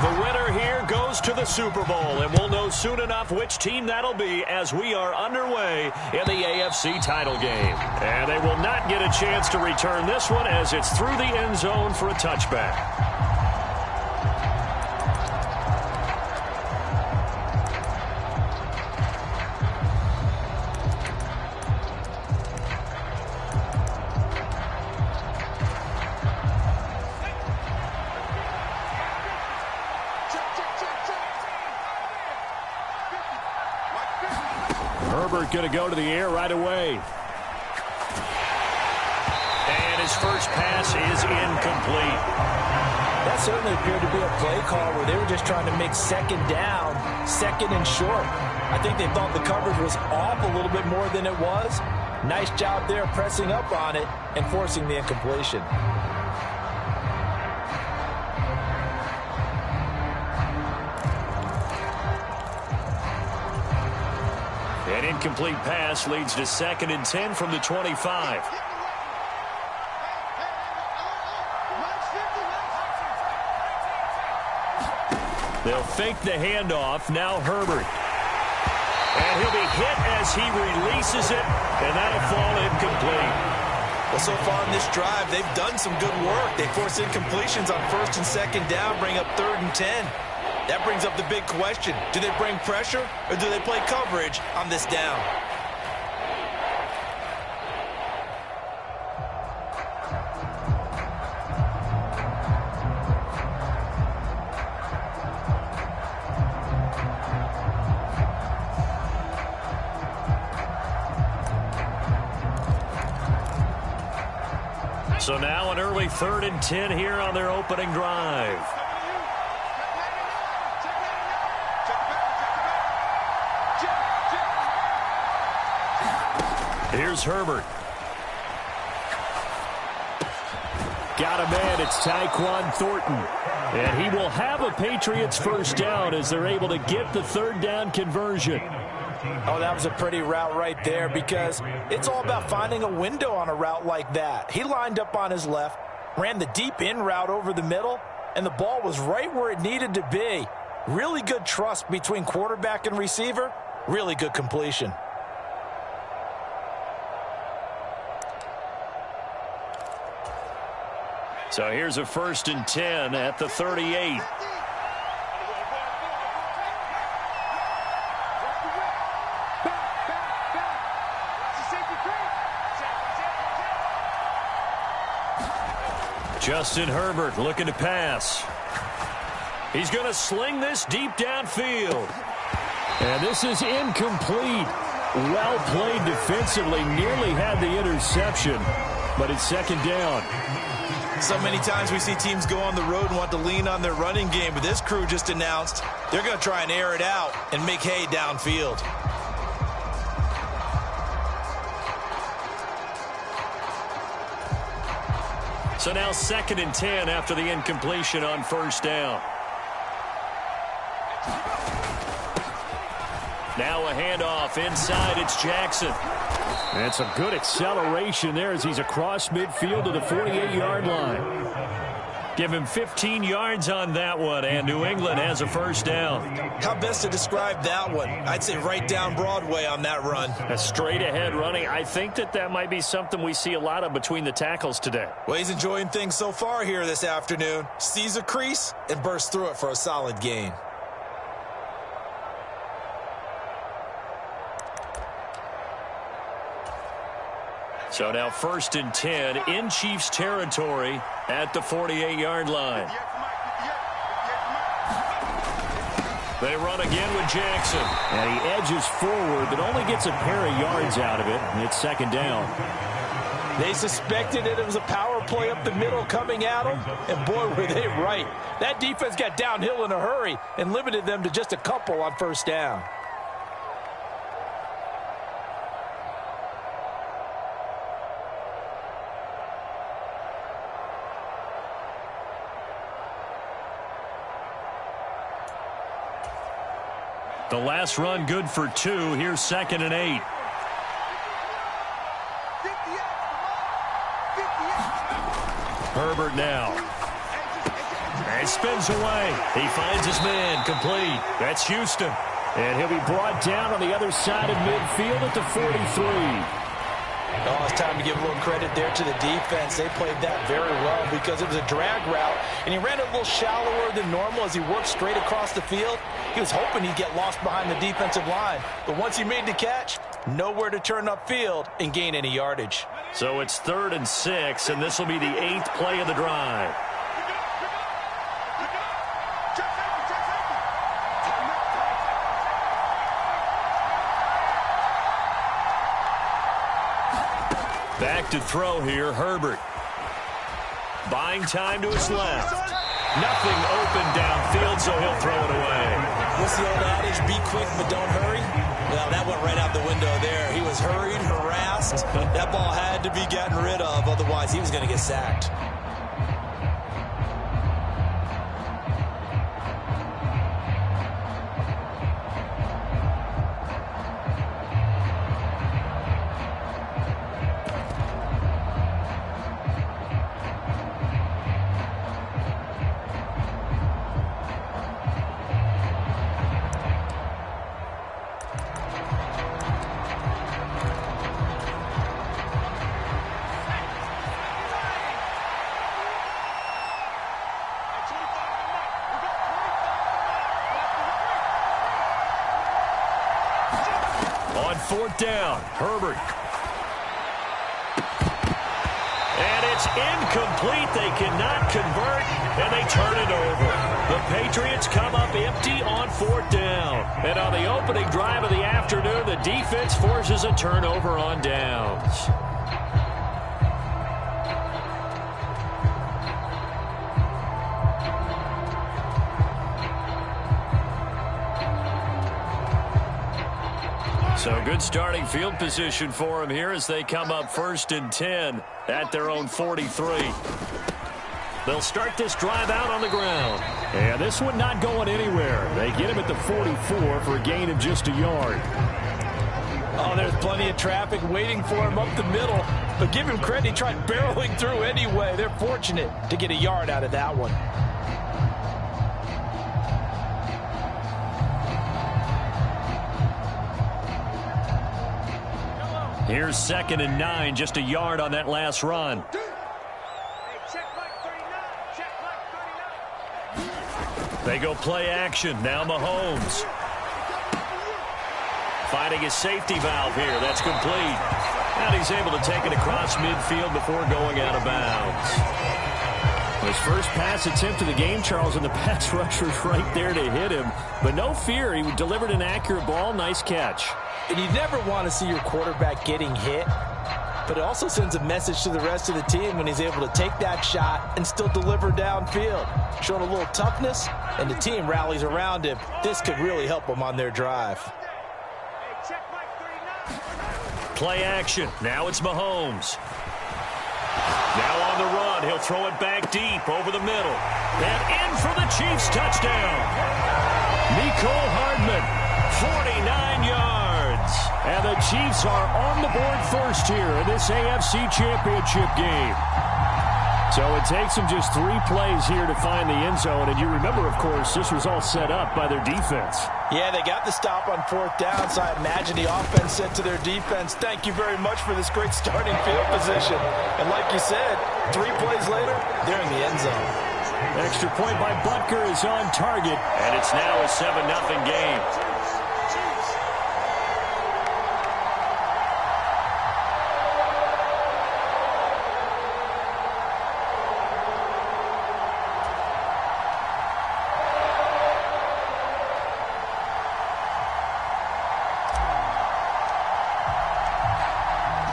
The winner here goes to the Super Bowl, and we'll know soon enough which team that'll be as we are underway in the AFC title game. And they will not get a chance to return this one as it's through the end zone for a touchback. Herbert going to go to the air right away. And his first pass is incomplete. That certainly appeared to be a play call where they were just trying to make second down, second and short. I think they thought the coverage was off a little bit more than it was. Nice job there pressing up on it and forcing the incompletion. An incomplete pass leads to 2nd and 10 from the 25. They'll fake the handoff. Now Herbert. And he'll be hit as he releases it, and that'll fall incomplete. Well, so far in this drive, they've done some good work. They force incompletions on 1st and 2nd down, bring up 3rd and 10. That brings up the big question. Do they bring pressure or do they play coverage on this down? So now an early 3rd and 10 here on their opening drive. Here's Herbert. Got a man. It's Tyquan Thornton. And he will have a Patriots first down as they're able to get the 3rd down conversion. Oh, that was a pretty route right there because it's all about finding a window on a route like that. He lined up on his left, ran the deep in route over the middle, and the ball was right where it needed to be. Really good trust between quarterback and receiver. Really good completion. So here's a 1st and 10 at the 38. Justin Herbert looking to pass. He's going to sling this deep downfield. And this is incomplete. Well played defensively. Nearly had the interception, but it's 2nd down. So many times we see teams go on the road and want to lean on their running game, but this crew just announced they're going to try and air it out and make hay downfield. So now 2nd and 10 after the incompletion on 1st down. Now a handoff inside. It's Jackson. And some good acceleration there as he's across midfield to the 48-yard line. Give him 15 yards on that one, and New England has a first down. How best to describe that one? I'd say right down Broadway on that run. A straight-ahead running. I think that might be something we see a lot of between the tackles today. Well, he's enjoying things so far here this afternoon. Sees a crease and bursts through it for a solid gain. So now 1st and 10 in Chiefs territory at the 48-yard line. They run again with Jackson. And he edges forward, but only gets a pair of yards out of it, and it's 2nd down. They suspected it was a power play up the middle coming at them, and boy, were they right. That defense got downhill in a hurry and limited them to just a couple on 1st down. The last run good for 2. Here's 2nd and 8. Herbert now. And He spins away. He finds his man, complete. That's Houston. And he'll be brought down on the other side of midfield at the 43. Oh, it's time to give a little credit there to the defense. They played that very well because it was a drag route, and he ran a little shallower than normal as he worked straight across the field. He was hoping he'd get lost behind the defensive line, but once he made the catch, nowhere to turn upfield and gain any yardage. So it's 3rd and 6, and this will be the 8th play of the drive. Back to throw here, Herbert. Buying time to his left. Nothing open downfield, so he'll throw it away. What's the old adage? Be quick, but don't hurry. Well, that went right out the window there. He was hurried, harassed. That ball had to be gotten rid of, otherwise he was going to get sacked. On 4th down, Herbert. And it's incomplete. They cannot convert, and they turn it over. The Patriots come up empty on 4th down. And on the opening drive of the afternoon, the defense forces a turnover on downs. So good starting field position for them here as they come up 1st and 10 at their own 43. They'll start this drive out on the ground. And this one not going anywhere. They get him at the 44 for a gain of just a yard. Oh, there's plenty of traffic waiting for him up the middle. But give him credit, he tried barreling through anyway. They're fortunate to get a yard out of that one. Here's 2nd and 9, just a yard on that last run. They go play action. Now Mahomes. Finding his safety valve here. That's complete. And he's able to take it across midfield before going out of bounds. His first pass attempt of the game, Charles, and the pass rusher's right there to hit him. But no fear, he delivered an accurate ball. Nice catch. And you never want to see your quarterback getting hit, but it also sends a message to the rest of the team when he's able to take that shot and still deliver downfield. Showing a little toughness, and the team rallies around him. This could really help them on their drive. Play action. Now it's Mahomes. Now on the run. He'll throw it back deep over the middle. And in for the Chiefs touchdown. Mecole Hardman, 49 yards. And the Chiefs are on the board first here in this AFC Championship game. So it takes them just 3 plays here to find the end zone. And you remember, of course, this was all set up by their defense. Yeah, they got the stop on 4th down, so I imagine the offense said to their defense, thank you very much for this great starting field position. And like you said, 3 plays later, they're in the end zone. Extra point by Butker is on target. And it's now a 7-0 game.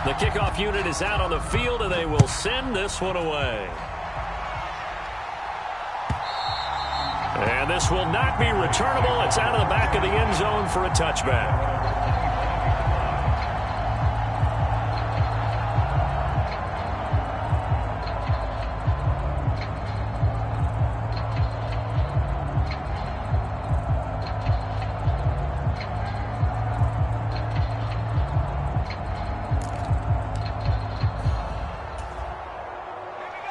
The kickoff unit is out on the field, and they will send this one away. And this will not be returnable. It's out of the back of the end zone for a touchback.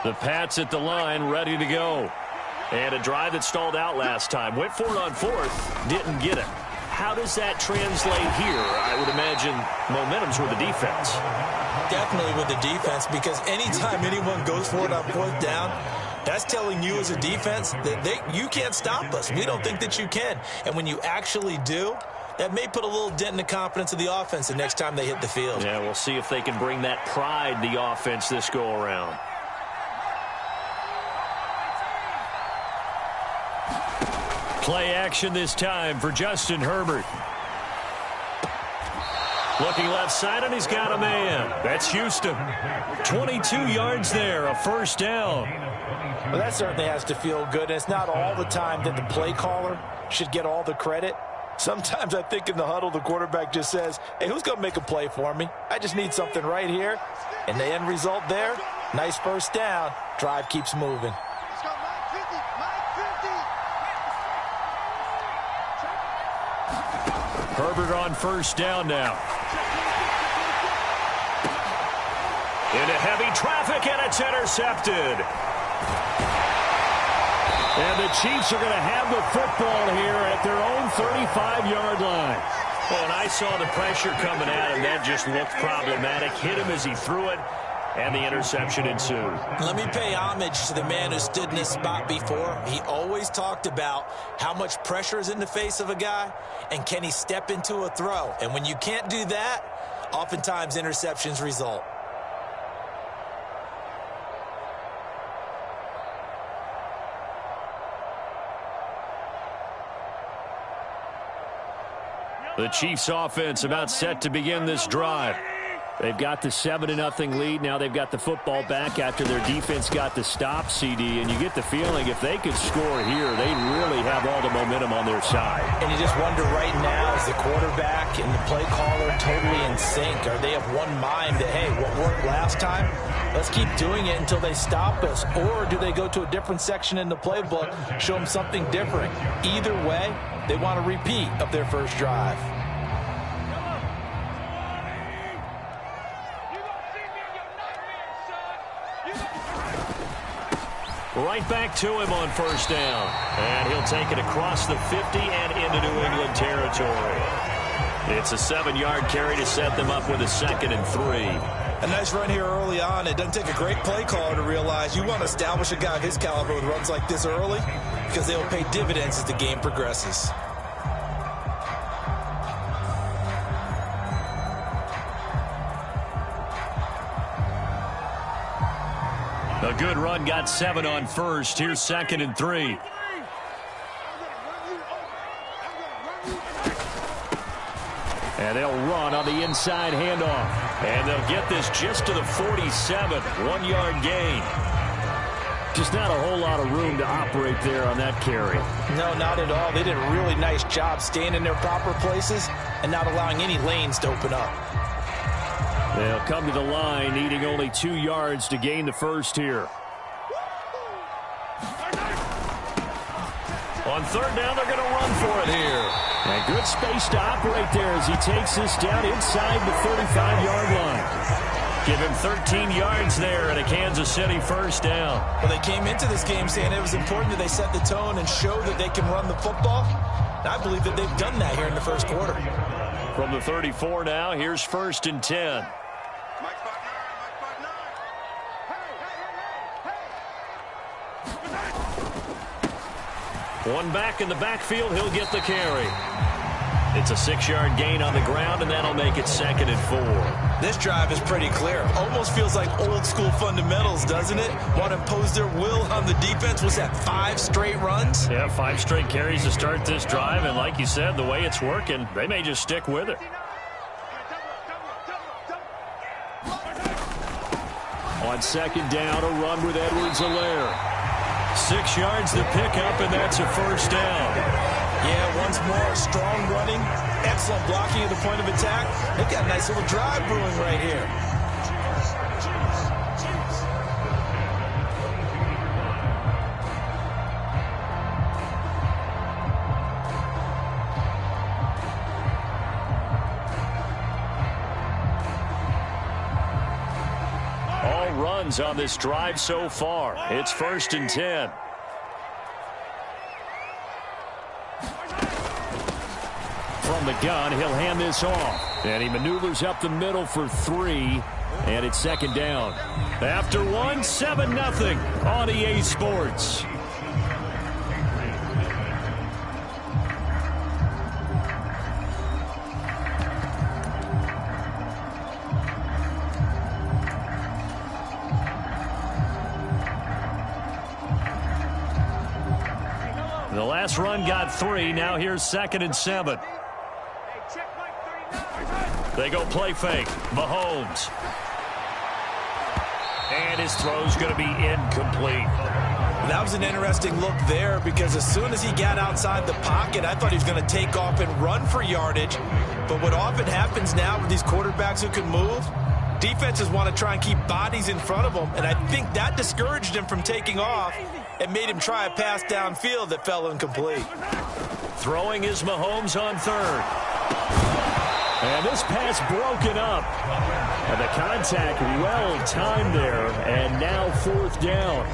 The Pats at the line, ready to go. And a drive that stalled out last time. Went for it on fourth, didn't get it. How does that translate here? I would imagine momentum's with the defense. Definitely with the defense, because anytime anyone goes for it on fourth down, that's telling you as a defense that you can't stop us. We don't think that you can. And when you actually do, that may put a little dent in the confidence of the offense the next time they hit the field. Yeah, we'll see if they can bring that pride the offense this go-around. Play action this time for Justin Herbert. Looking left side, and he's got a man. That's Houston. 22 yards there, a first down. Well, that certainly has to feel good. And it's not all the time that the play caller should get all the credit. Sometimes I think in the huddle, the quarterback just says, hey, who's going to make a play for me? I just need something right here. And the end result there, nice first down. Drive keeps moving. Herbert on first down now. Into heavy traffic, and it's intercepted. And the Chiefs are going to have the football here at their own 35-yard line. Well, and I saw the pressure coming at him. That just looked problematic. Hit him as he threw it, and the interception ensued. Let me pay homage to the man who stood in this spot before. He always talked about how much pressure is in the face of a guy, and can he step into a throw. And when you can't do that, oftentimes interceptions result. The Chiefs offense about set to begin this drive. They've got the 7-0 lead. Now they've got the football back after their defense got the stop, CD. And you get the feeling if they could score here, they really have all the momentum on their side. And you just wonder right now, is the quarterback and the play caller totally in sync? Are they of one mind that, hey, what worked last time, let's keep doing it until they stop us? Or do they go to a different section in the playbook, show them something different? Either way, they want a repeat of their first drive. Right back to him on first down. And he'll take it across the 50 and into New England territory. It's a 7-yard carry to set them up with a 2nd and 3. A nice run here early on. It doesn't take a great play caller to realize you want to establish a guy of his caliber with runs like this early, because they will pay dividends as the game progresses. A good run, got 7 on first. Here's 2nd and 3. And they'll run on the inside handoff. And they'll get this just to the 47. 1-yard gain. Just not a whole lot of room to operate there on that carry. No, not at all. They did a really nice job staying in their proper places and not allowing any lanes to open up. They'll come to the line, needing only 2 yards to gain the first here. On third down, they're going to run for it here. And good space to operate there as he takes this down inside the 35-yard line. Give him 13 yards there and a Kansas City first down. Well, they came into this game saying it was important that they set the tone and show that they can run the football. And I believe that they've done that here in the first quarter. From the 34 now, here's 1st and 10. One back in the backfield, he'll get the carry. It's a 6-yard gain on the ground, and that'll make it 2nd and 4. This drive is pretty clear. Almost feels like old school fundamentals, doesn't it? Want to impose their will on the defense. Was that 5 straight runs? Yeah, 5 straight carries to start this drive, and like you said, the way it's working, they may just stick with it. On 2nd down, a run with Edwards-Helaire. 6 yards to pick up, and that's a first down. Yeah, once more, strong running, excellent blocking at the point of attack. They've got a nice little drive brewing right here. All runs on this drive so far. It's 1st and 10. from the gun. He'll hand this off. And he maneuvers up the middle for 3. And it's second down. After 1, 7-0 on EA Sports. The last run got 3. Now here's 2nd and 7. They go play fake. Mahomes. And his throw's going to be incomplete. That was an interesting look there because as soon as he got outside the pocket, I thought he was going to take off and run for yardage. But what often happens now with these quarterbacks who can move, defenses want to try and keep bodies in front of them. And I think that discouraged him from taking off and made him try a pass downfield that fell incomplete. Throwing is Mahomes on 3rd. And this pass broken up. And the contact well timed there. And now 4th down.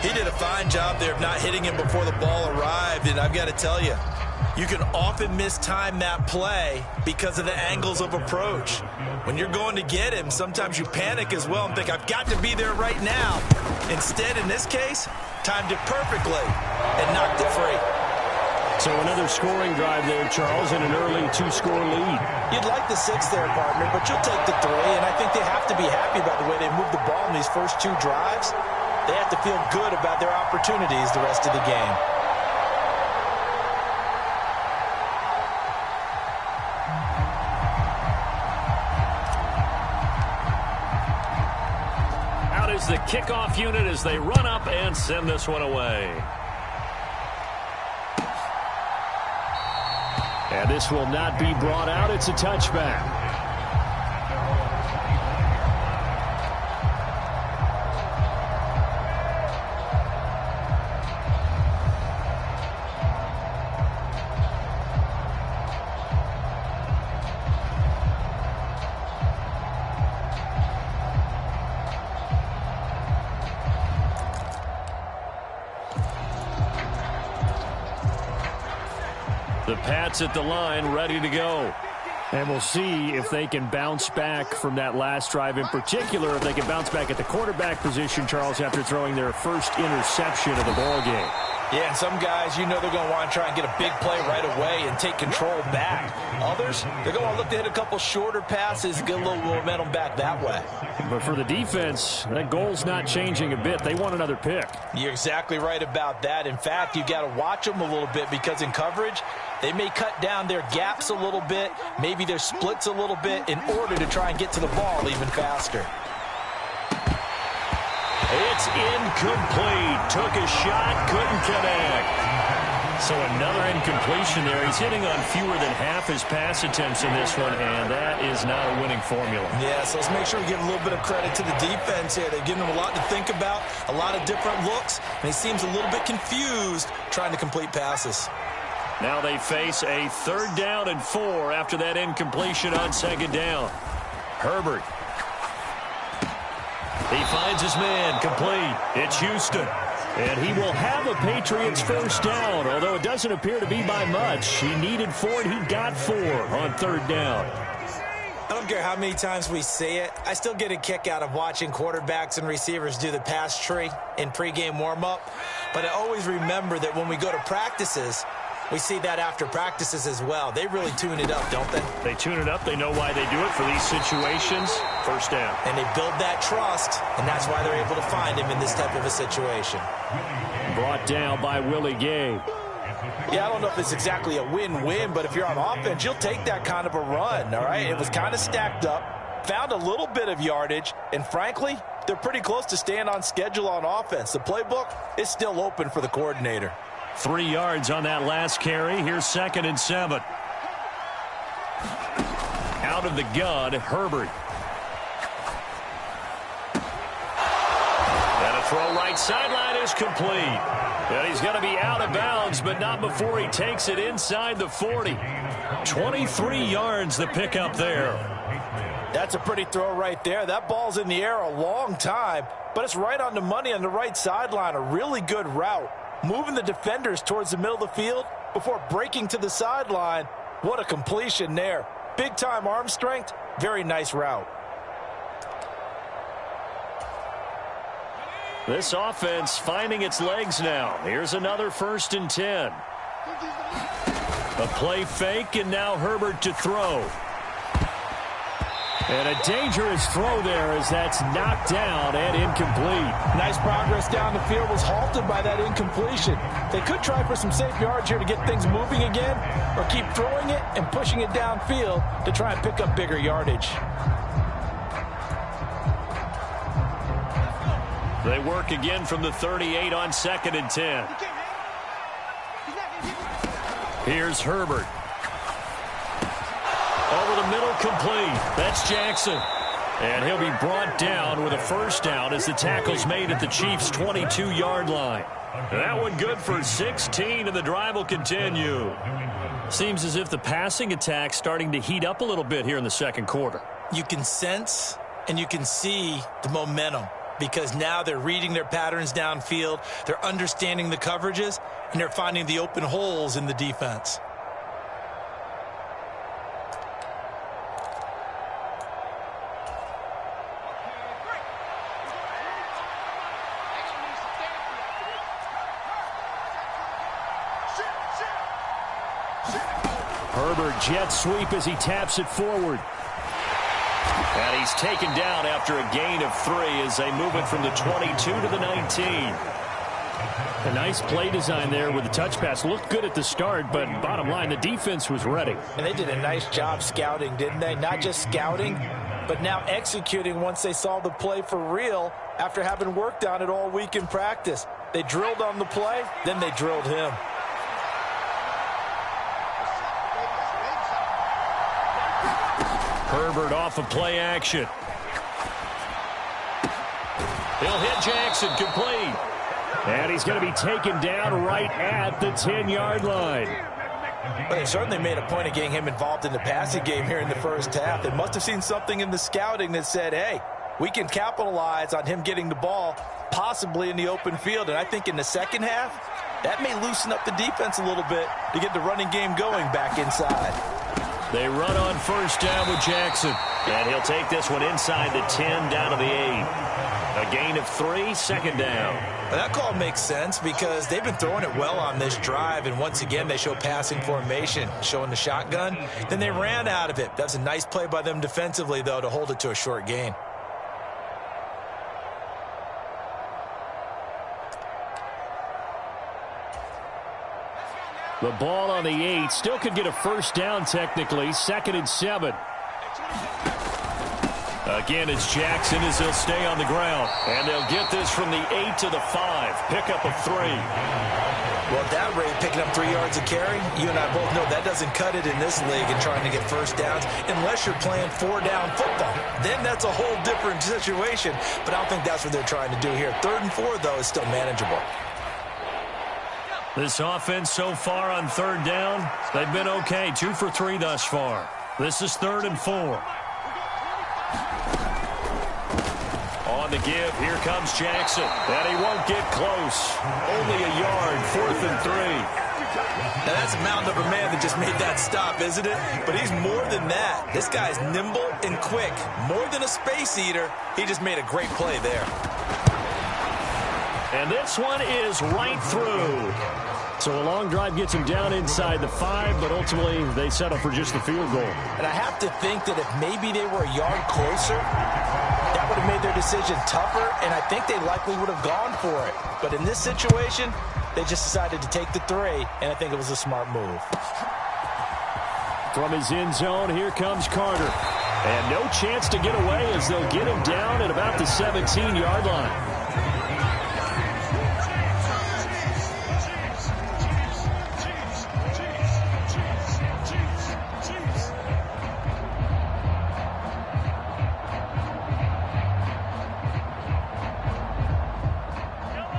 He did a fine job there of not hitting him before the ball arrived. And I've got to tell you, you can often mistime that play because of the angles of approach. When you're going to get him, sometimes you panic as well and think, I've got to be there right now. Instead, in this case, timed it perfectly and knocked it free. So another scoring drive there, Charles, and an early 2-score lead. You'd like the 6 there, partner, but you'll take the 3, and I think they have to be happy about the way they moved the ball in these first 2 drives. They have to feel good about their opportunities the rest of the game. Out is the kickoff unit as they run up and send this one away. And this will not be brought out. It's a touchback. The Pats at the line, ready to go. And we'll see if they can bounce back from that last drive, in particular, if they can bounce back at the quarterback position, Charles, after throwing their first interception of the ball game. Yeah, and some guys, you know they're going to want to try and get a big play right away and take control back. Others, they're going to want to look to hit a couple shorter passes and get a little momentum back that way. But for the defense, that goal's not changing a bit. They want another pick. You're exactly right about that. In fact, you've got to watch them a little bit because in coverage, they may cut down their gaps a little bit, maybe their splits a little bit in order to try and get to the ball even faster. It's incomplete. Took a shot, couldn't connect. So another incompletion there. He's hitting on fewer than half his pass attempts in this one, and that is not a winning formula. Yeah, so let's make sure we give a little bit of credit to the defense here. They've given him a lot to think about, a lot of different looks, and he seems a little bit confused trying to complete passes. Now they face a 3rd down and 4 after that incompletion on 2nd down. Herbert. He finds his man, complete. It's Houston. And he will have a Patriots 1st down, although it doesn't appear to be by much. He needed 4, and he got 4 on 3rd down. I don't care how many times we see it. I still get a kick out of watching quarterbacks and receivers do the pass tree in pregame warm-up. But I always remember that when we go to practices, we see that after practices as well. They really tune it up, don't they? They tune it up. They know why they do it for these situations. 1st down. And they build that trust, and that's why they're able to find him in this type of a situation. Brought down by Willie Gay. Yeah, I don't know if it's exactly a win-win, but if you're on offense, you'll take that kind of a run, all right? It was kind of stacked up, found a little bit of yardage, and frankly, they're pretty close to staying on schedule on offense. The playbook is still open for the coordinator. 3 yards on that last carry. Here's 2nd and 7. Out of the gun, Herbert. And a throw right sideline is complete. And he's going to be out of bounds, but not before he takes it inside the 40. 23 yards the pickup there. That's a pretty throw right there. That ball's in the air a long time, but it's right on the money on the right sideline. A really good route. Moving the defenders towards the middle of the field before breaking to the sideline What a completion there. Big-time arm strength. Very nice route. This offense finding its legs now. Here's another 1st and 10. A play fake, and now Herbert to throw. And a dangerous throw there as that's knocked down and incomplete. Nice progress down the field was halted by that incompletion. They could try for some safe yards here to get things moving again, or keep throwing it and pushing it downfield to try and pick up bigger yardage. They work again from the 38 on 2nd and 10. Here's Herbert. Over the middle, complete. That's Jackson. And he'll be brought down with a 1st down as the tackle's made at the Chiefs' 22-yard line. That one good for 16, and the drive will continue. Seems as if the passing attack's starting to heat up a little bit here in the 2nd quarter. You can sense and you can see the momentum, because now they're reading their patterns downfield, they're understanding the coverages, and they're finding the open holes in the defense. Herbert jet sweep as he taps it forward. And he's taken down after a gain of 3 as they move it from the 22 to the 19. A nice play design there with the touch pass. Looked good at the start, but bottom line, the defense was ready. And they did a nice job scouting, didn't they? Not just scouting, but now executing once they saw the play for real after having worked on it all week in practice. They drilled on the play, then they drilled him. Herbert off of play action. He'll hit Jackson, complete. And he's going to be taken down right at the 10-yard line. But they certainly made a point of getting him involved in the passing game here in the 1st half. They must have seen something in the scouting that said, hey, we can capitalize on him getting the ball possibly in the open field. And I think in the 2nd half, that may loosen up the defense a little bit to get the running game going back inside. They run on 1st down with Jackson. And he'll take this one inside the 10 down to the 8. A gain of 3, 2nd down. Well, that call makes sense because they've been throwing it well on this drive. And once again, they show passing formation, showing the shotgun. Then they ran out of it. That's a nice play by them defensively, though, to hold it to a short gain. The ball on the 8. Still could get a 1st down technically. 2nd and 7. Again, it's Jackson as he'll stay on the ground. And they'll get this from the 8 to the 5. Pickup of 3. Well, at that rate, picking up 3 yards a carry, you and I both know that doesn't cut it in this league and trying to get 1st downs unless you're playing 4-down football. Then that's a whole different situation. But I don't think that's what they're trying to do here. 3rd and 4, though, is still manageable. This offense so far on 3rd down, they've been okay. 2 for 3 thus far. This is 3rd and 4. On the give, here comes Jackson. And he won't get close. Only a yard, 4th and 3. Now that's a mountain of a man that just made that stop, isn't it? But he's more than that. This guy's nimble and quick. More than a space eater, he just made a great play there. And this one is right through. So a long drive gets him down inside the 5, but ultimately they settle for just the field goal. And I have to think that if maybe they were a yard closer, that would have made their decision tougher, and I think they likely would have gone for it. But in this situation, they just decided to take the 3, and I think it was a smart move. From his end zone, here comes Carter. And no chance to get away as they'll get him down at about the 17-yard line.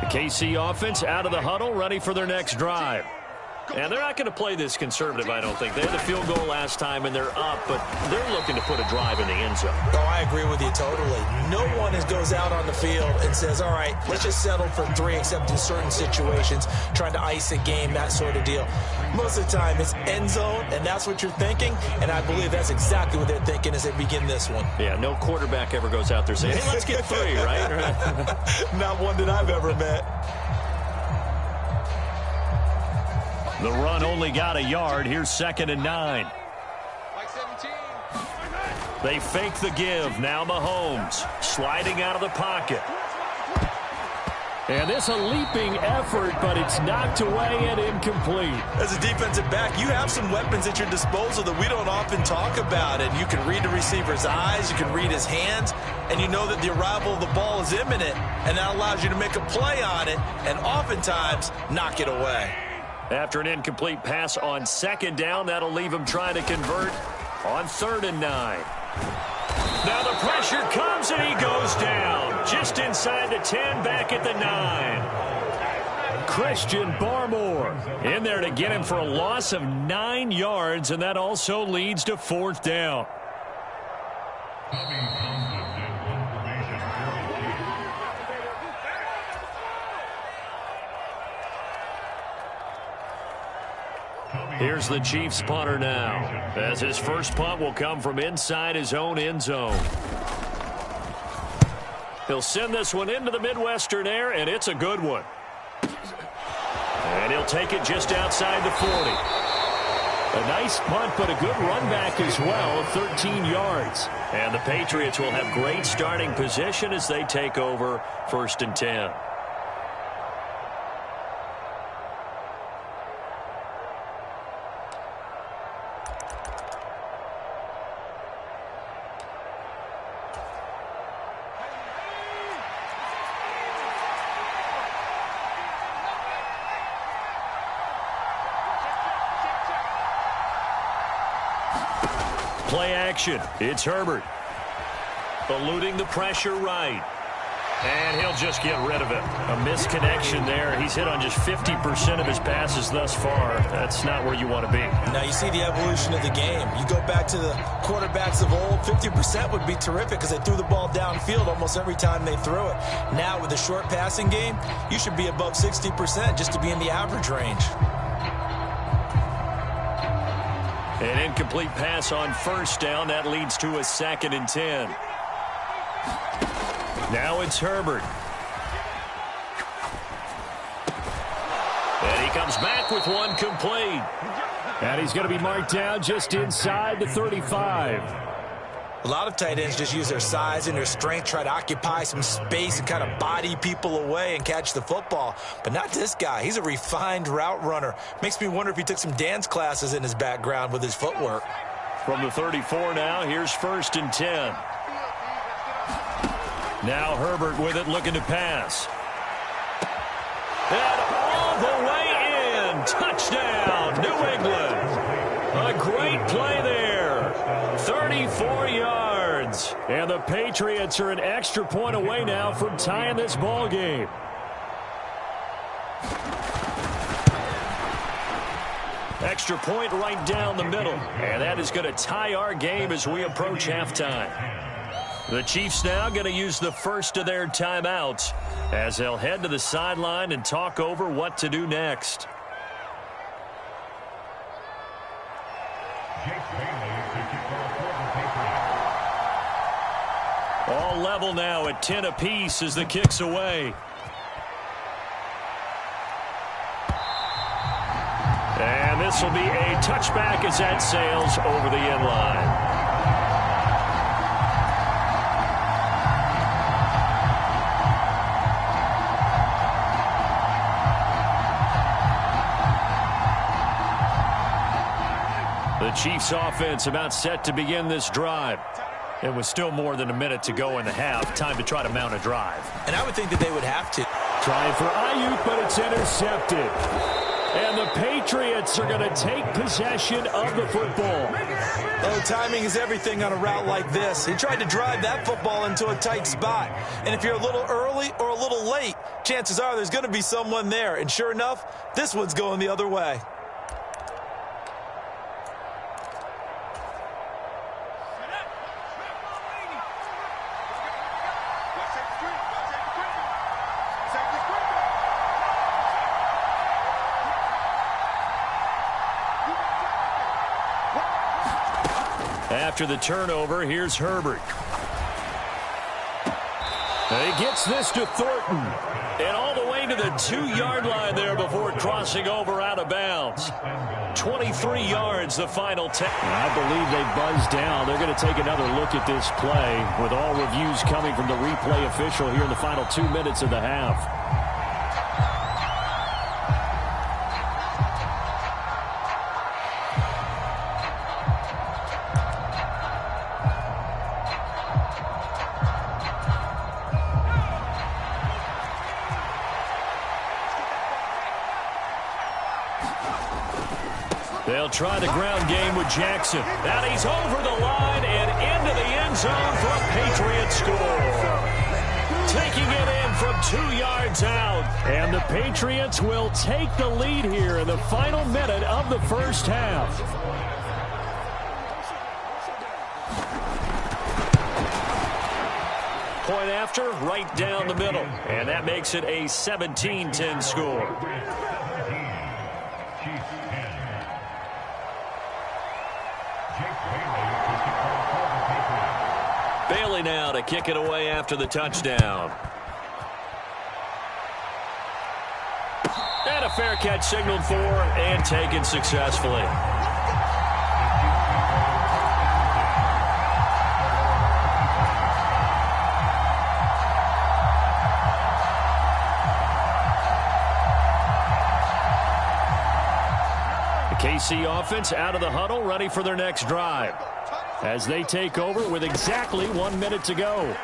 KC offense out of the huddle, ready for their next drive. And they're not going to play this conservative, I don't think. They had the field goal last time, and they're up, but they're looking to put a drive in the end zone. Oh, I agree with you totally. No one goes out on the field and says, all right, let's just settle for 3, except in certain situations, trying to ice a game, that sort of deal. Most of the time, it's end zone, and that's what you're thinking, and I believe that's exactly what they're thinking as they begin this one. Yeah, no quarterback ever goes out there saying, hey, let's get 3, right? Not one that I've ever met. The run only got a yard. Here's 2nd and 9. They fake the give. Now Mahomes sliding out of the pocket. And this a leaping effort, but it's knocked away and incomplete. As a defensive back, you have some weapons at your disposal that we don't often talk about. And you can read the receiver's eyes, you can read his hands, and you know that the arrival of the ball is imminent. And that allows you to make a play on it and oftentimes knock it away. After an incomplete pass on 2nd down, that'll leave him trying to convert on 3rd and 9. Now the pressure comes and he goes down. Just inside the 10, back at the 9. Christian Barmore in there to get him for a loss of 9 yards, and that also leads to 4th down. Here's the Chiefs punter now, as his first punt will come from inside his own end zone. He'll send this one into the Midwestern air, and it's a good one. And he'll take it just outside the 40. A nice punt, but a good run back as well of 13 yards. And the Patriots will have great starting position as they take over 1st and 10. Play action. It's Herbert. Eluding the pressure right. And he'll just get rid of it. A misconnection there. He's hit on just 50% of his passes thus far. That's not where you want to be. Now you see the evolution of the game. You go back to the quarterbacks of old, 50% would be terrific because they threw the ball downfield almost every time they threw it. Now with the short passing game, you should be above 60% just to be in the average range. An incomplete pass on 1st down. That leads to a 2nd and 10. Now it's Herbert. And he comes back with one complete. And he's going to be marked down just inside the 35. A lot of tight ends just use their size and their strength, try to occupy some space and kind of body people away and catch the football. But not this guy. He's a refined route runner. Makes me wonder if he took some dance classes in his background with his footwork. From the 34 now, here's 1st and 10. Now Herbert with it, looking to pass. And all the way in. Touchdown, New England. A great play there. 34 yards. And the Patriots are an extra point away now from tying this ball game. Extra point right down the middle. And that is going to tie our game as we approach halftime. The Chiefs now going to use the first of their timeouts as they'll head to the sideline and talk over what to do next. All level now at 10 apiece as the kick's away. And this will be a touchback as that sails over the end line. The Chiefs offense about set to begin this drive. It was still more than a minute to go in the half. Time to try to mount a drive. And I would think that they would have to. Trying for Ayuk, but it's intercepted. And the Patriots are going to take possession of the football. Oh, timing is everything on a route like this. He tried to drive that football into a tight spot. And if you're a little early or a little late, chances are there's going to be someone there. And sure enough, this one's going the other way. After the turnover, here's Herbert. He gets this to Thornton. And all the way to the 2-yard line there before crossing over out of bounds. 23 yards, the final 10. I believe they buzzed down. They're going to take another look at this play with all reviews coming from the replay official here in the final 2 minutes of the half. They'll try the ground game with Jackson. And he's over the line and into the end zone for a Patriot score. Taking it in from 2 yards out. And the Patriots will take the lead here in the final minute of the first half. Point after, right down the middle. And that makes it a 17-10 score. Bailey now to kick it away after the touchdown. And a fair catch signaled for and taken successfully. The KC offense out of the huddle, ready for their next drive. As they take over with exactly 1 minute to go.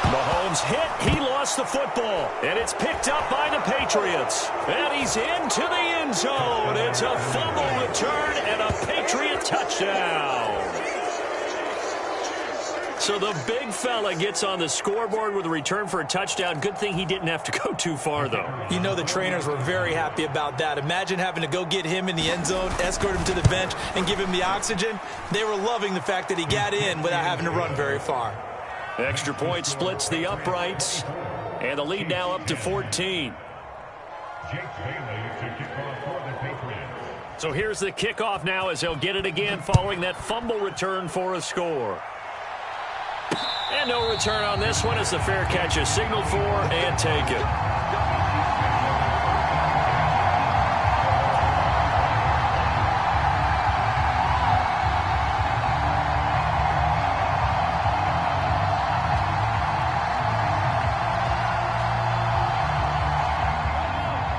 Mahomes hit. He lost the football. And it's picked up by the Patriots. And he's into the end zone. It's a fumble return and a Patriot touchdown. So the big fella gets on the scoreboard with a return for a touchdown. Good thing he didn't have to go too far, though. You know the trainers were very happy about that. Imagine having to go get him in the end zone, escort him to the bench, and give him the oxygen. They were loving the fact that he got in without having to run very far. Extra point splits the uprights. And the lead now up to 14. So here's the kickoff now as they'll get it again following that fumble return for a score. And no return on this one as the fair catch is signaled for and taken.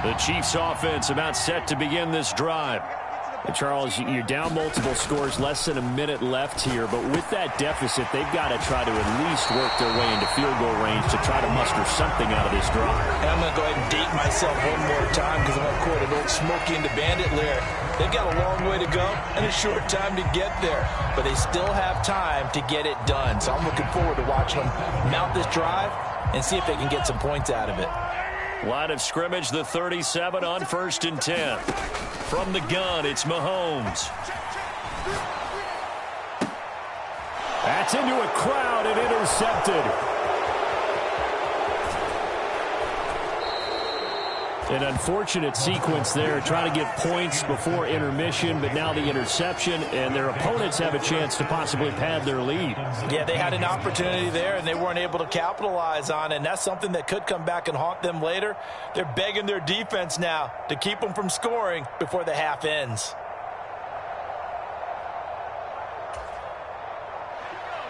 The Chiefs offense about set to begin this drive. Charles, you're down multiple scores, less than a minute left here, but with that deficit, they've got to try to at least work their way into field goal range to try to muster something out of this drive. And I'm going to go ahead and date myself one more time because I'm going to quote an old Smokey and the Bandit lyric. They've got a long way to go and a short time to get there, but they still have time to get it done. So I'm looking forward to watching them mount this drive and see if they can get some points out of it. Line of scrimmage, the 37 on 1st and 10. From the gun, it's Mahomes. That's into a crowd and intercepted. An unfortunate sequence there, trying to get points before intermission, but now the interception, and their opponents have a chance to possibly pad their lead. Yeah, they had an opportunity there, and they weren't able to capitalize on it, and that's something that could come back and haunt them later. They're begging their defense now to keep them from scoring before the half ends.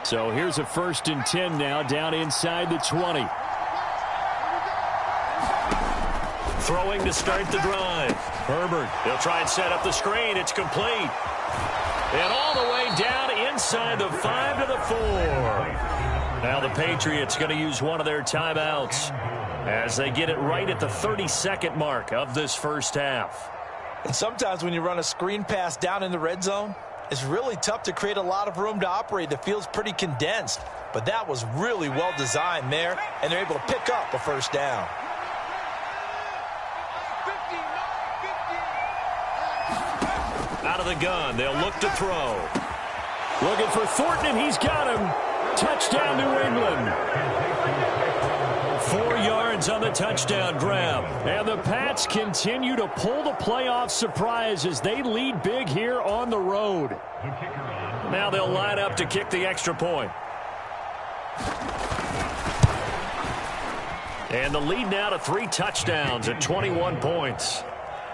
So here's a 1st and 10 now, down inside the 20. Throwing to start the drive. Herbert, they'll try and set up the screen. It's complete. And all the way down inside the 5 to the 4. Now the Patriots going to use one of their timeouts as they get it right at the 32nd mark of this first half. And sometimes when you run a screen pass down in the red zone, it's really tough to create a lot of room to operate. The field's pretty condensed. But that was really well designed there, and they're able to pick up a first down. Out of the gun, they'll look to throw. Looking for Thornton, and he's got him. Touchdown, New England. 4 yards on the touchdown grab. And the Pats continue to pull the playoff surprise as they lead big here on the road. Now they'll line up to kick the extra point. And the lead now to 3 touchdowns at 21 points.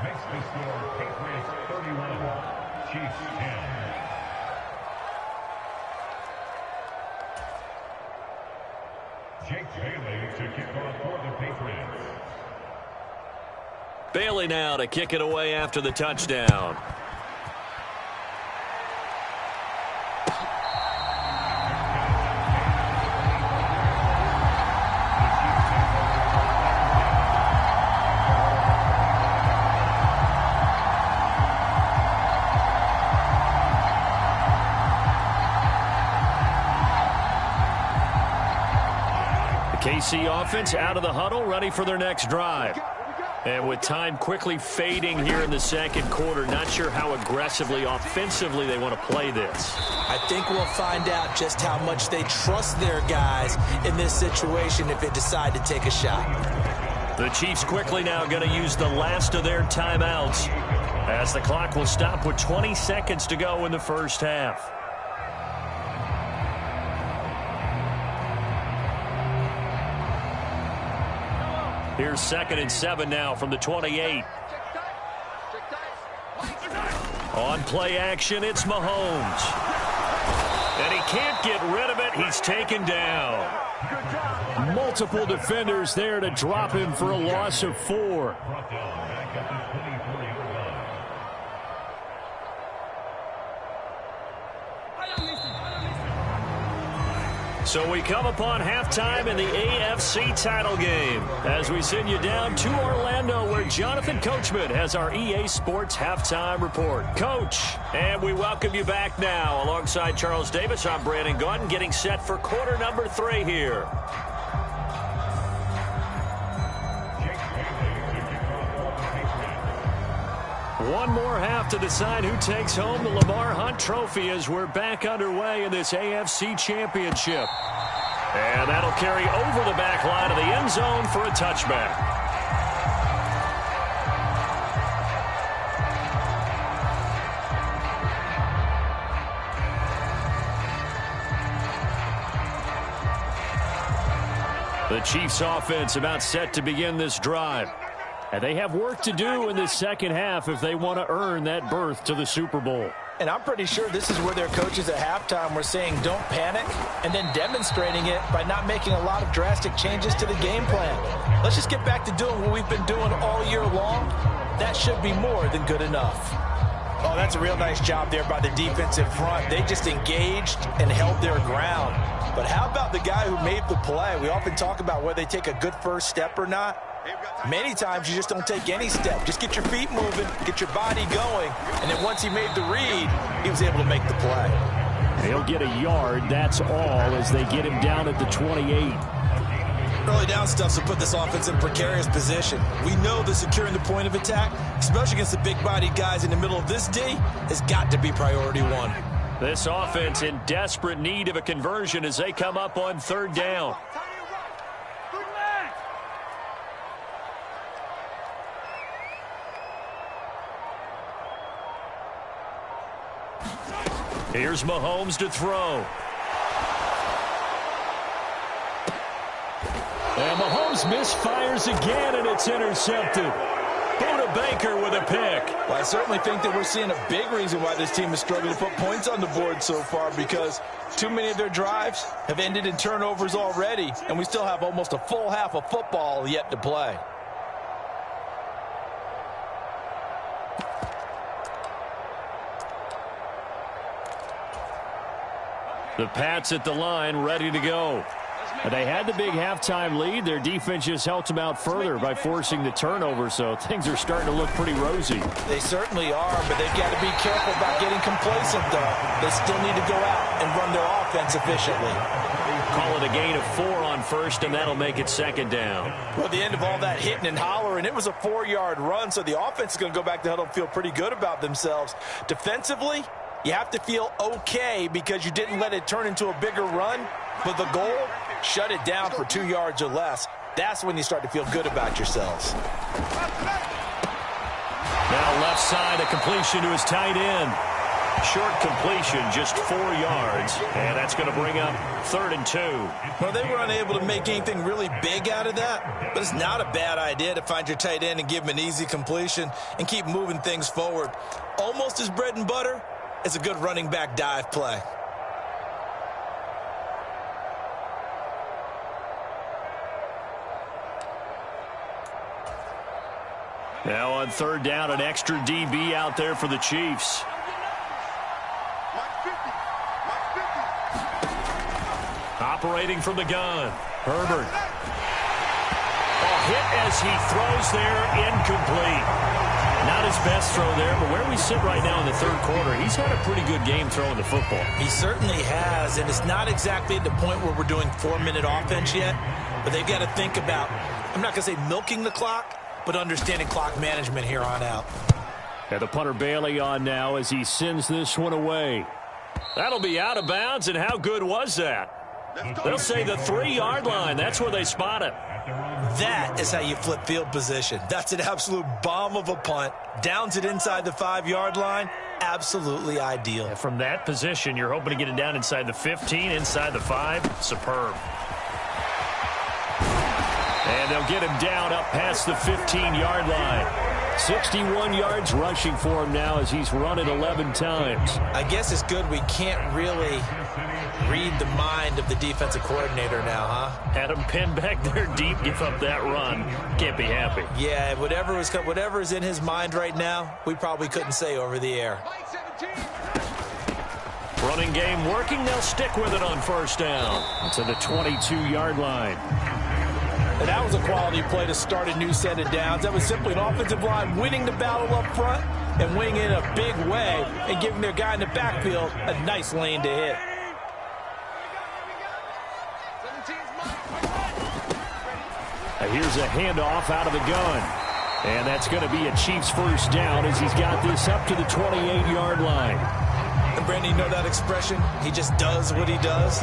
Makes the score Patriots 31, Chiefs 10. Jake Bailey to kick off for the Patriots. Bailey now to kick it away after the touchdown. KC offense out of the huddle, ready for their next drive. And with time quickly fading here in the second quarter, not sure how aggressively, offensively they want to play this. I think we'll find out just how much they trust their guys in this situation if they decide to take a shot. The Chiefs quickly now going to use the last of their timeouts as the clock will stop with 20 seconds to go in the first half. Here's 2nd and 7 now from the 28. On play action, it's Mahomes. And he can't get rid of it. He's taken down. Multiple defenders there to drop him for a loss of 4. So we come upon halftime in the AFC title game as we send you down to Orlando where Jonathan Coachman has our EA Sports halftime report. Coach, and we welcome you back now. Alongside Charles Davis, I'm Brandon Gaudin getting set for quarter number 3 here. One more half to decide who takes home the Lamar Hunt Trophy as we're back underway in this AFC Championship. And that'll carry over the back line of the end zone for a touchback. The Chiefs offense about set to begin this drive. And they have work to do in this second half if they want to earn that berth to the Super Bowl. And I'm pretty sure this is where their coaches at halftime were saying don't panic and then demonstrating it by not making a lot of drastic changes to the game plan. Let's just get back to doing what we've been doing all year long. That should be more than good enough. Oh, that's a real nice job there by the defensive front. They just engaged and held their ground. But how about the guy who made the play? We often talk about whether they take a good first step or not. Many times you just don't take any step. Just get your feet moving, get your body going, and then once he made the read, he was able to make the play. He'll get a yard, that's all, as they get him down at the 28. Early down stuff will put this offense in precarious position. We know that securing the point of attack, especially against the big-bodied guys in the middle of this D, has got to be priority 1. This offense in desperate need of a conversion as they come up on 3rd down. Here's Mahomes to throw. And Mahomes misfires again, and it's intercepted. Buda Baker with a pick. Well, I certainly think that we're seeing a big reason why this team is struggling to put points on the board so far, because too many of their drives have ended in turnovers already, and we still have almost a full half of football yet to play. The Pats at the line, ready to go. They had the big halftime lead. Their defense just helped them out further by forcing the turnover, so things are starting to look pretty rosy. They certainly are, but they've got to be careful about getting complacent, though. They still need to go out and run their offense efficiently. Call it a gain of 4 on 1st, and that'll make it 2nd down. Well, at the end of all that hitting and hollering, it was a 4-yard run, so the offense is going to go back to huddle and feel pretty good about themselves. Defensively, you have to feel okay because you didn't let it turn into a bigger run, but the goal, shut it down for 2 yards or less. That's when you start to feel good about yourselves. Now left side, a completion to his tight end. Short completion, just 4 yards, and that's going to bring up 3rd and 2. Well, they were unable to make anything really big out of that, but it's not a bad idea to find your tight end and give him an easy completion and keep moving things forward. Almost as bread and butter as a good running back dive play. Now on 3rd down, an extra DB out there for the Chiefs. Operating from the gun, Herbert. A hit as he throws there, incomplete. Not his best throw there, but where we sit right now in the 3rd quarter, he's had a pretty good game throwing the football. He certainly has, and it's not exactly at the point where we're doing 4-minute offense yet, but they've got to think about, I'm not going to say milking the clock, but understanding clock management here on out. And the punter Bailey on now as he sends this one away. That'll be out of bounds, and how good was that? They'll say the 3-yard line. That's where they spot it. That is how you flip field position. That's an absolute bomb of a punt. Downs it inside the 5-yard line. Absolutely ideal. And from that position, you're hoping to get it down inside the 15, inside the 5. Superb. And they'll get him down up past the 15-yard line. 61 yards rushing for him now as he's run it 11 times. I guess it's good we can't really read the mind of the defensive coordinator now, huh? Had him pinned back there deep, give up that run. Can't be happy. Yeah, whatever is in his mind right now, we probably couldn't say over the air. Running game working. They'll stick with it on 1st down to the 22-yard line. And that was a quality play to start a new set of downs. That was simply an offensive line winning the battle up front and winning it in a big way and giving their guy in the backfield a nice lane to hit. Here's a handoff out of the gun. And that's going to be a Chiefs 1st down as he's got this up to the 28-yard line. And Brandon, you know that expression? He just does what he does.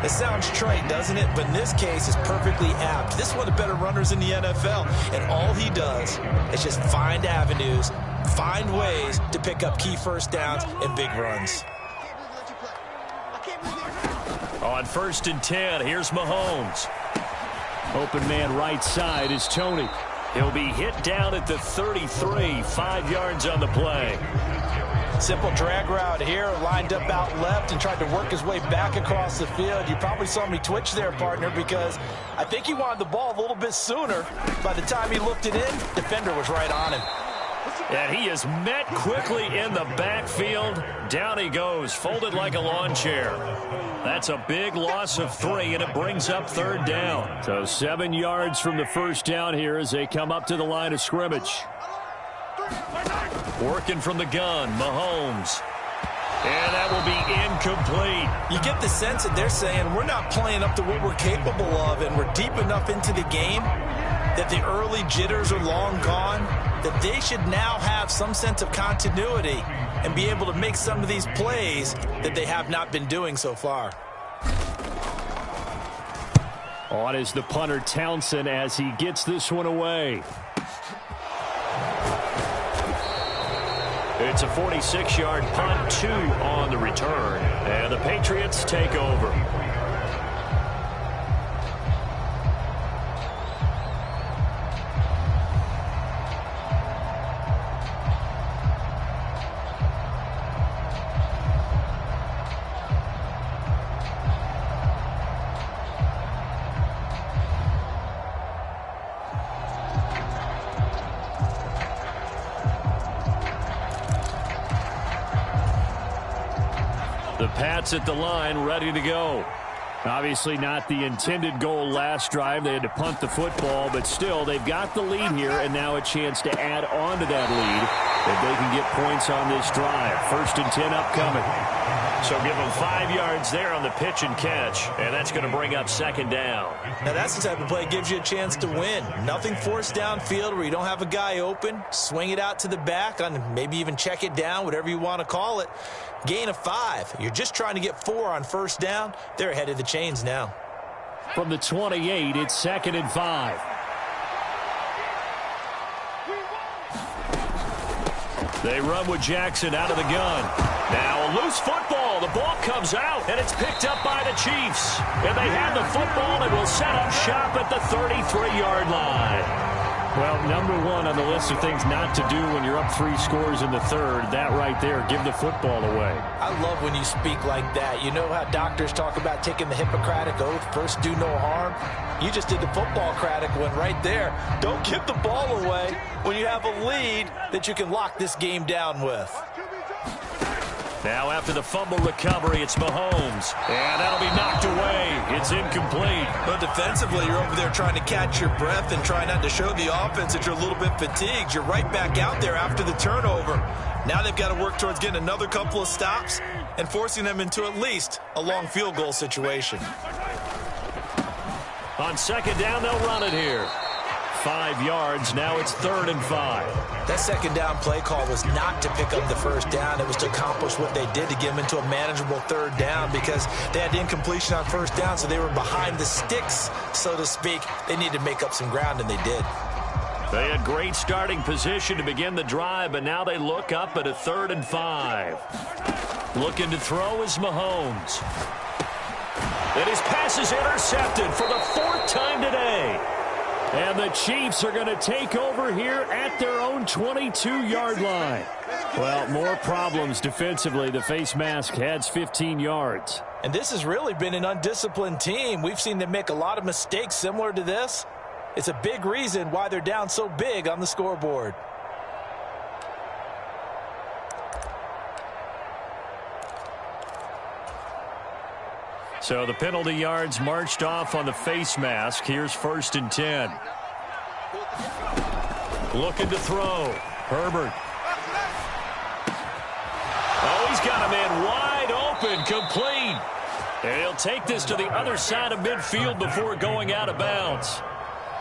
It sounds trite, doesn't it? But in this case, it's perfectly apt. This is one of the better runners in the NFL. And all he does is just find avenues, find ways to pick up key 1st downs and big runs. On 1st and 10, here's Mahomes. Open man right side is Tony. He'll be hit down at the 33, 5 yards on the play. Simple drag route here, lined up out left and tried to work his way back across the field. You probably saw me twitch there, partner, because I think he wanted the ball a little bit sooner. By the time he looked it in, defender was right on him. And he is met quickly in the backfield. Down he goes, folded like a lawn chair. That's a big loss of 3, and it brings up 3rd down. So 7 yards from the 1st down here as they come up to the line of scrimmage. Working from the gun, Mahomes. And that will be incomplete. You get the sense that they're saying we're not playing up to what we're capable of, and we're deep enough into the game that the early jitters are long gone, that they should now have some sense of continuity and be able to make some of these plays that they have not been doing so far. On is the punter Townsend as he gets this one away. It's a 46-yard punt, 2 on the return, and the Patriots take over. The Pats at the line, ready to go. Obviously not the intended goal last drive. They had to punt the football, but still, they've got the lead here, and now a chance to add on to that lead if they can get points on this drive. 1st and 10 upcoming. So give them 5 yards there on the pitch and catch, and that's going to bring up 2nd down. Now that's the type of play that gives you a chance to win. Nothing forced downfield where you don't have a guy open. Swing it out to the back, on maybe even check it down, whatever you want to call it. Gain of 5. You're just trying to get 4 on 1st down. They're ahead of the chains now. From the 28, it's 2nd and 5. They run with Jackson out of the gun. Now a loose football. The ball comes out, and it's picked up by the Chiefs. And they have the football and will set up shop at the 33-yard line. Well, number one on the list of things not to do when you're up 3 scores in the third, that right there, give the football away. I love when you speak like that. You know how doctors talk about taking the Hippocratic Oath, first do no harm? You just did the football-cratic one right there. Don't give the ball away when you have a lead that you can lock this game down with. Now after the fumble recovery, it's Mahomes. And that'll be knocked away. It's incomplete. But defensively, you're over there trying to catch your breath and try not to show the offense that you're a little bit fatigued. You're right back out there after the turnover. Now they've got to work towards getting another couple of stops and forcing them into at least a long field goal situation. On second down, they'll run it here. 5 yards. Now it's 3rd and 5. That second down play call was not to pick up the first down. It was to accomplish what they did to get them into a manageable 3rd down because they had incompletion on first down, so they were behind the sticks, so to speak. They needed to make up some ground, and they did. They had great starting position to begin the drive, but now they look up at a 3rd and 5. Looking to throw is Mahomes. And his pass is intercepted for the 4th time today. And the Chiefs are going to take over here at their own 22-yard line. Well, more problems defensively. The face mask adds 15 yards. And this has really been an undisciplined team. We've seen them make a lot of mistakes similar to this. It's a big reason why they're down so big on the scoreboard. So the penalty yards marched off on the face mask. Here's 1st and 10. Looking to throw. Herbert. Oh, he's got a man wide open, complete. And he'll take this to the other side of midfield before going out of bounds.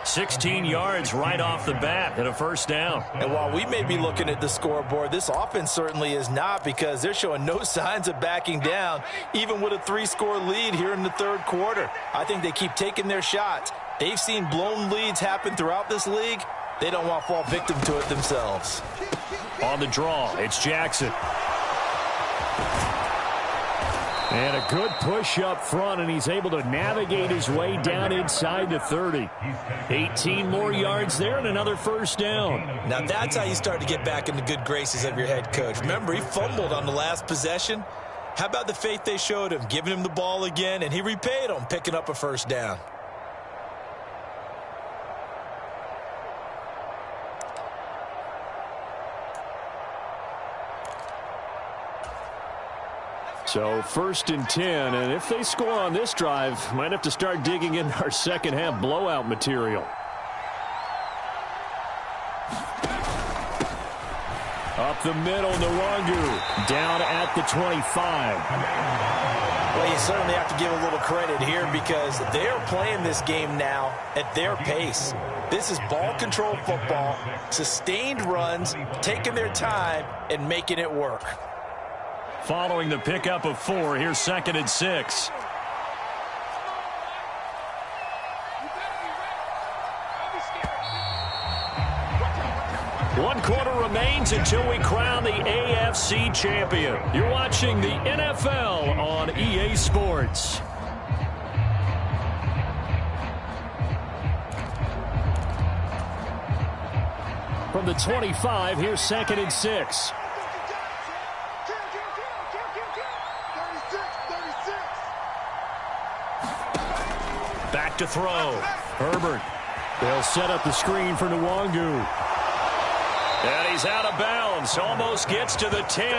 16 yards right off the bat and a 1st down. And while we may be looking at the scoreboard, this offense certainly is not because they're showing no signs of backing down, even with a 3-score lead here in the 3rd quarter. I think they keep taking their shots. They've seen blown leads happen throughout this league. They don't want to fall victim to it themselves. On the draw, it's Jackson. And a good push up front, and he's able to navigate his way down inside the 30. 18 more yards there and another 1st down. Now that's how you start to get back in the good graces of your head coach. Remember, he fumbled on the last possession. How about the faith they showed him, giving him the ball again, and he repaid them, picking up a 1st down. So 1st and 10, and if they score on this drive, might have to start digging in our second half blowout material. Up the middle, Nwangu down at the 25. Well, you certainly have to give a little credit here because they're playing this game now at their pace. This is ball control football, sustained runs, taking their time and making it work. Following the pickup of 4, here's 2nd and 6. One quarter remains until we crown the AFC champion. You're watching the NFL on EA Sports. From the 25, here's 2nd and 6. Back to throw. Herbert. They'll set up the screen for Nwangu. And he's out of bounds. Almost gets to the 10.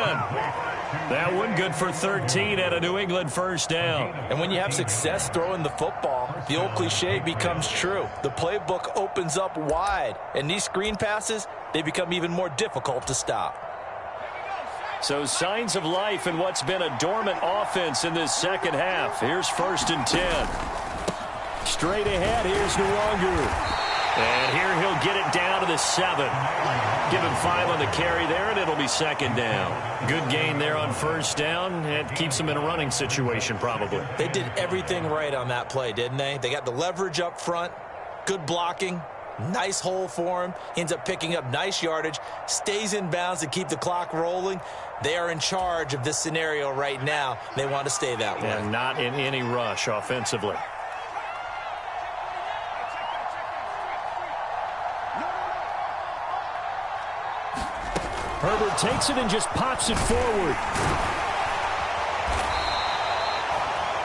That one good for 13 at a New England 1st down. And when you have success throwing the football, the old cliche becomes true. The playbook opens up wide. And these screen passes, they become even more difficult to stop. So signs of life in what's been a dormant offense in this second half. Here's 1st and 10. Straight ahead, here's Nwangu. And here he'll get it down to the 7. Give him 5 on the carry there, and it'll be 2nd down. Good gain there on 1st down. It keeps them in a running situation, probably. They did everything right on that play, didn't they? They got the leverage up front, good blocking, Nice hole for him. Ends up picking up nice yardage. Stays in bounds to keep the clock rolling. They are in charge of this scenario right now. They want to stay that way. And not in any rush offensively. Herbert takes it and just pops it forward.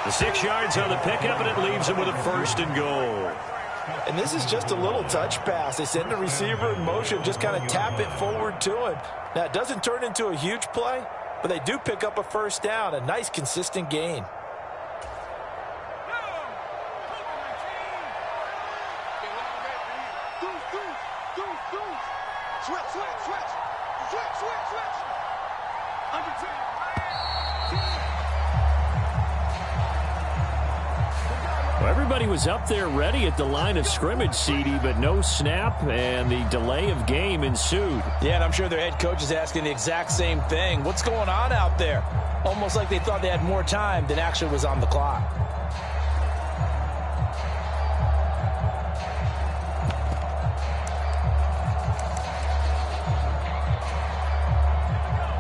The 6 yards on the pickup, and it leaves him with a 1st and goal. And this is just a little touch pass. They send the receiver in motion, just kind of tap it forward to him. Now, it doesn't turn into a huge play, but they do pick up a 1st down, a nice, consistent gain. Well, everybody was up there ready at the line of scrimmage, CD, but no snap, and the delay of game ensued. Yeah, and I'm sure their head coach is asking the exact same thing. What's going on out there? Almost like they thought they had more time than actually was on the clock.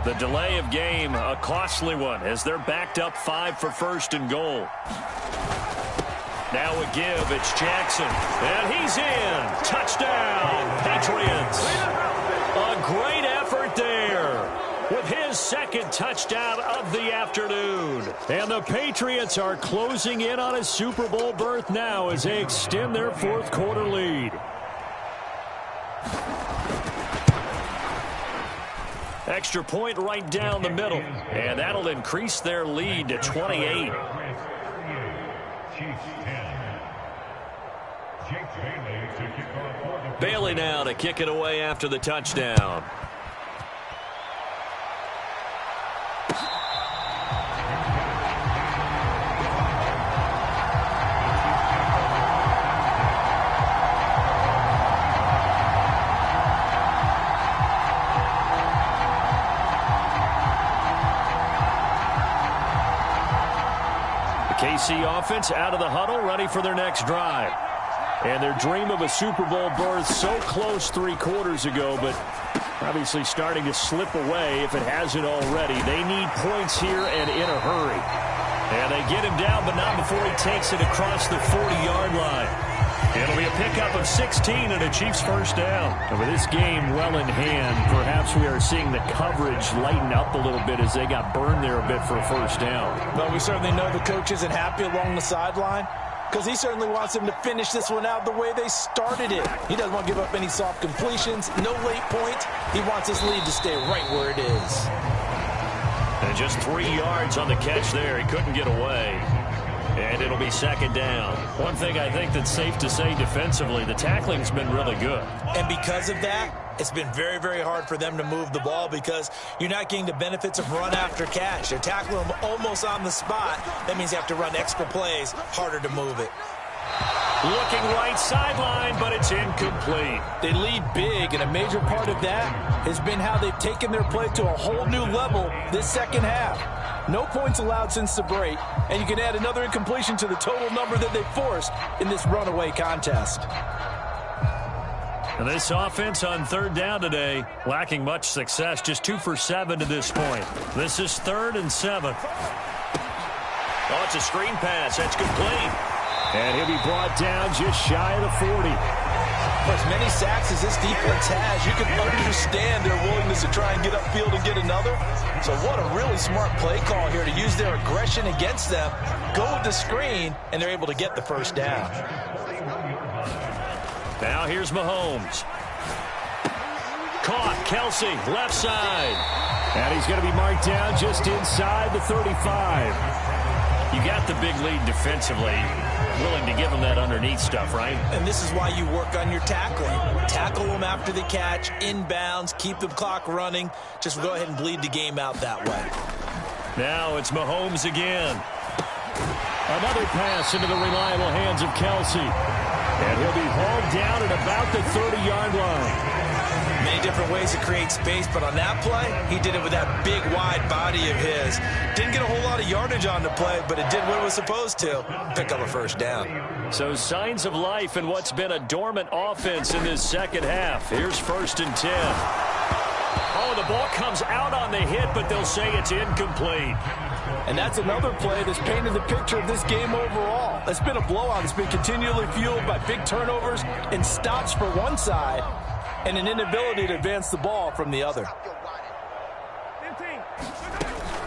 The delay of game, a costly one, as they're backed up 5 for 1st and goal. Now a give, it's Jackson, and he's in. Touchdown, Patriots. A great effort there with his 2nd touchdown of the afternoon. And the Patriots are closing in on a Super Bowl berth now as they extend their 4th quarter lead. Extra point right down the middle, and that'll increase their lead to 28. Bailey now to kick it away after the touchdown. KC offense out of the huddle, ready for their next drive. And their dream of a Super Bowl berth so close 3 quarters ago, but obviously starting to slip away if it hasn't already. They need points here and in a hurry. And they get him down, but not before he takes it across the 40-yard line. It'll be a pickup of 16 and a Chiefs 1st down. And with this game well in hand, perhaps we are seeing the coverage lighten up a little bit as they got burned there a bit for a 1st down. Well, we certainly know the coach isn't happy along the sideline because he certainly wants them to finish this one out the way they started it. He doesn't want to give up any soft completions, no late points. He wants his lead to stay right where it is. And just 3 yards on the catch there. He couldn't get away. And it'll be 2nd down. One thing I think that's safe to say defensively, the tackling's been really good. And because of that, it's been very, very hard for them to move the ball because you're not getting the benefits of run after catch. They're tackling them almost on the spot. That means you have to run extra plays, harder to move it. Looking right sideline, but it's incomplete. They lead big, and a major part of that has been how they've taken their play to a whole new level this 2nd half. No points allowed since the break, and you can add another incompletion to the total number that they forced in this runaway contest. And this offense on 3rd down today, lacking much success, just 2 for 7 to this point. This is 3rd and 7. Oh, it's a screen pass. That's complete. And he'll be brought down just shy of the 40. For as many sacks as this defense has, you can understand their willingness to try and get upfield and get another. So what a really smart play call here to use their aggression against them, go with the screen, and they're able to get the 1st down. Now here's Mahomes. Caught, Kelsey, left side. And he's going to be marked down just inside the 35. You got the big lead defensively. Willing to give them that underneath stuff, right? And this is why you work on your tackling. Tackle them after the catch, inbounds, keep the clock running. Just go ahead and bleed the game out that way. Now it's Mahomes again. Another pass into the reliable hands of Kelsey. And he'll be hauled down at about the 30-yard line. Many different ways to create space, but on that play, he did it with that big, wide body of his. Didn't get a whole lot of yardage on the play, but it did what it was supposed to. Pick up a first down. So signs of life in what's been a dormant offense in this second half. Here's 1st and 10. Oh, the ball comes out on the hit, but they'll say it's incomplete. And that's another play that's painted the picture of this game overall. It's been a blowout. It's been continually fueled by big turnovers and stops for one side and an inability to advance the ball from the other.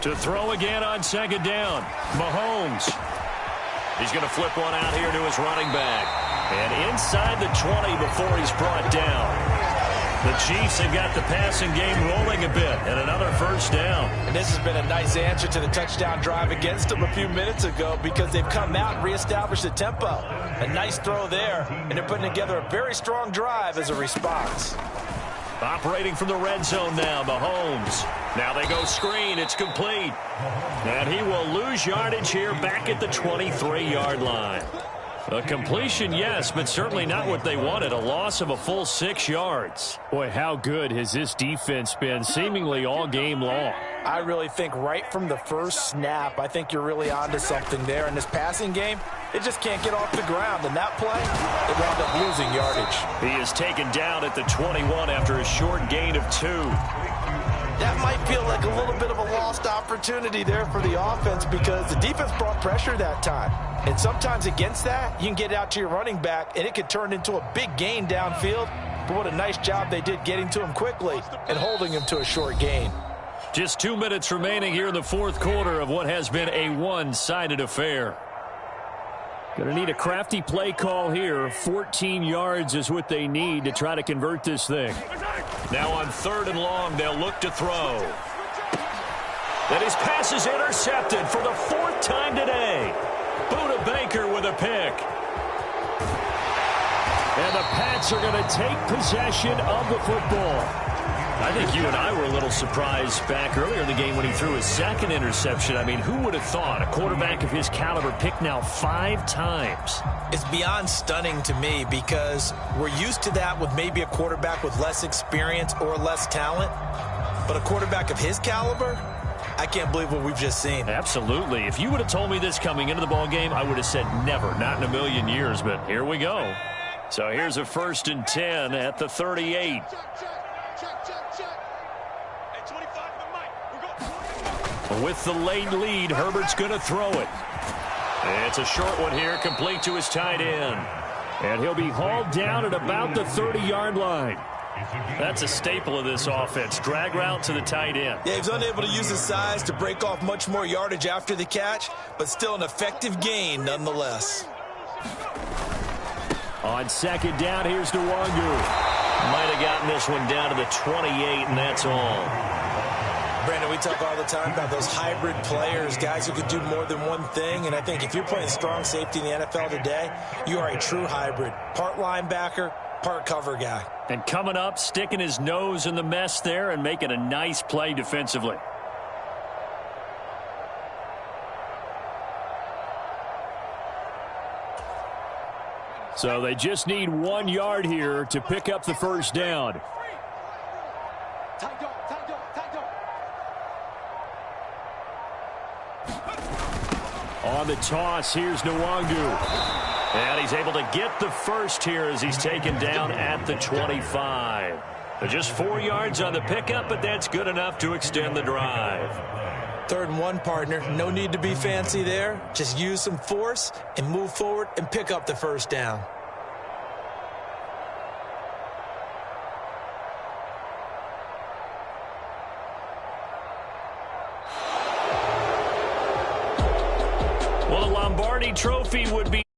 To throw again on 2nd down, Mahomes. He's going to flip one out here to his running back. And inside the 20 before he's brought down. The Chiefs have got the passing game rolling a bit, and another first down. And this has been a nice answer to the touchdown drive against them a few minutes ago because they've come out and reestablished the tempo. A nice throw there, and they're putting together a very strong drive as a response. Operating from the red zone now, Mahomes. Now they go screen. It's complete. And he will lose yardage here back at the 23-yard line. A completion, yes, but certainly not what they wanted. A loss of a full 6 yards. Boy, how good has this defense been seemingly all game long? I really think right from the first snap, I think you're really onto something there. In this passing game, it just can't get off the ground. And that play, they wound up losing yardage. He is taken down at the 21 after a short gain of 2. That might feel like a little bit of a lost opportunity there for the offense because the defense brought pressure that time. And sometimes against that, you can get out to your running back, and it could turn into a big gain downfield. But what a nice job they did getting to him quickly and holding him to a short gain. Just 2 minutes remaining here in the 4th quarter of what has been a one-sided affair. Going to need a crafty play call here. 14 yards is what they need to try to convert this thing. Now on 3rd and long, they'll look to throw. And his pass is intercepted for the 4th time today. Buda Baker with a pick. And the Pats are going to take possession of the football. I think you and I were a little surprised back earlier in the game when he threw his 2nd interception. I mean, who would have thought a quarterback of his caliber picked now 5 times? It's beyond stunning to me because we're used to that with maybe a quarterback with less experience or less talent. But a quarterback of his caliber, I can't believe what we've just seen. Absolutely. If you would have told me this coming into the ball game, I would have said never, not in a million years. But here we go. So here's a 1st and 10 at the 38. With the late lead, Herbert's going to throw it. It's a short one here, complete to his tight end. And he'll be hauled down at about the 30-yard line. That's a staple of this offense. Drag route to the tight end. Yeah, he's unable to use his size to break off much more yardage after the catch, but still an effective gain nonetheless. On 2nd down, here's Nwangu. Might have gotten this one down to the 28, and that's all. Brandon, we talk all the time about those hybrid players, guys who could do more than one thing. And I think if you're playing strong safety in the NFL today, you are a true hybrid. Part linebacker, part cover guy. And coming up, sticking his nose in the mess there and making a nice play defensively. So they just need 1 yard here to pick up the first down. On the toss, here's Nwangu. And he's able to get the first here as he's taken down at the 25. Just 4 yards on the pickup, but that's good enough to extend the drive. 3rd and 1, partner. No need to be fancy there. Just use some force and move forward and pick up the first down. Well, the Lombardi Trophy would be